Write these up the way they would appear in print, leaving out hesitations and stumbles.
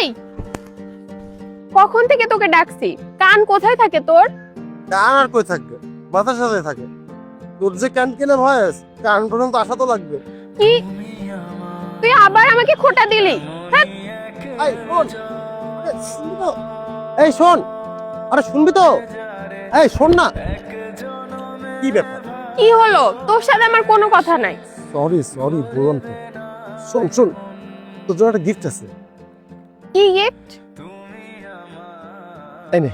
এই, কখন থেকে তোকে ডাকছি? কান কোথায় থাকে তোর? কান আর কই থাকবে, মাথার সাথে থাকে। তোর যে কান কেনার ভয়েস, কান পর্যন্ত আসা তো লাগবে। কি, তুই আবার আমাকে খোঁটা দিলি? ধ্যাৎ। এই শোন, আরে শুনবি তো? এই শোন, আরে শুনবি তো? এই শোন না। কি ব্যাপার? কি হলো? তোর সাথে আমার কোনো কথা নাই। সরি সরি বললাম তো। শোন শোন, তোর জন্য একটা গিফট আছে। কি গিফট? এই নে।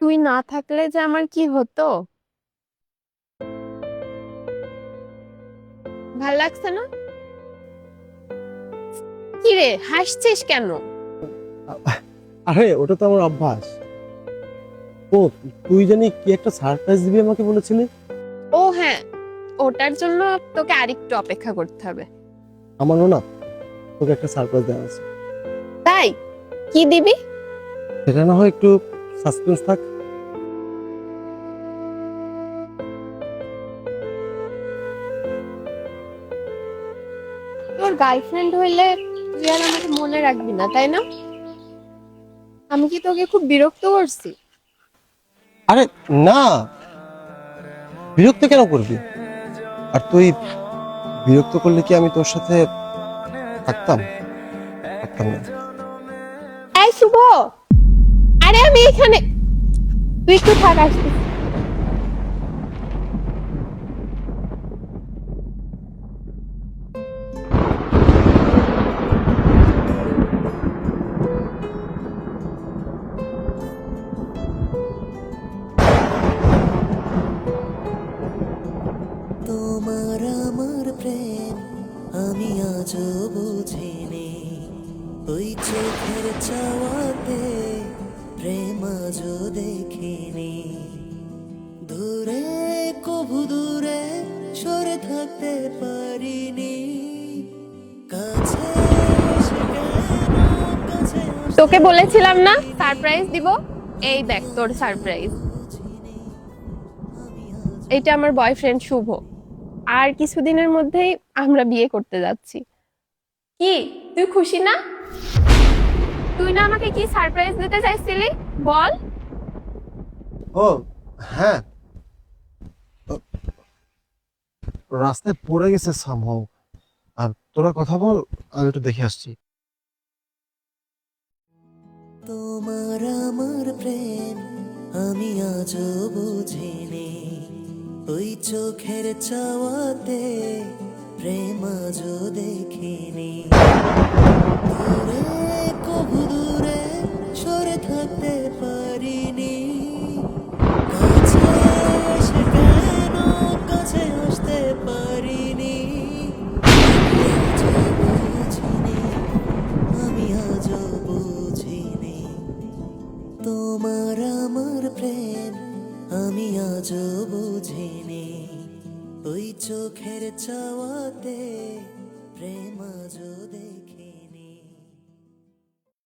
তুই না থাকলে যে আমার কি হতো? ভাল লাগছে না? কি রে, হাসছিস কেন? আরে ওটা তো আমার অভ্যাস। ও, তুই জানি কি একটা সারপ্রাইজ দিবি আমাকে বলেছিলি? ও হ্যাঁ, ওটার জন্য তোকে আরেকটু অপেক্ষা করতে হবে। আমারও না তোকে একটা সারপ্রাইজ দেওয়া আছে। তাই? কি দিবি? সেটা না হয় একটু সাসপেন্স থাক। তোর গার্লফ্রেন্ড হইলে তুই আর আমাকে মনে রাখবি না, তাই না? আমি কি তোকে খুব বিরক্ত করছি? আরে না, বিরক্ত কেন করবি? আর তুই বিরক্ত করলে কি আমি তোর সাথে থাকতাম? থাকতাম না। এই শুভ, আরে আমি এখানে, তুই একটু থাক, আসছিস। তোমার আমার প্রেম আমি আজও বুঝিনি, ওই চোখের চাওয়াতে প্রেম আজও দেখিনি। দূরে কভু দূরে সরে থাকতে পারিনি, কাছে এসে কেন কাছে আসতে তোকে বলেছিলাম না সারপ্রাইজ দিব? এই দেখ তোর সারপ্রাইজ। এটা আমার বয়ফ্রেন্ড শুভ। আর কিছুদিনের মধ্যেই আমরা বিয়ে করতে যাচ্ছি। কি, তুই খুশি না? তুই না আমাকে কি সারপ্রাইজ দিতে চাইছিলি? বল। ও হ্যাঁ, রাস্তায় পড়ে গেছে সামহাও। আর তোরা কথা বল, আমি একটু দেখে আসছি। তোমার আমার প্রেম আমি আজও বুঝিনি, ওই চোখের চাওয়াতে প্রেম আজও দেখিনি। দূরে কভু দূরে সরে থাকতে পারিনি, কাছে এসে কেন কাছে আসতে পারিনি। আমি আজও বুঝিনি তোমার আমার প্রেম আমি আজও বুঝিনি, ওই চোখের চাওয়াতে প্রেম আজও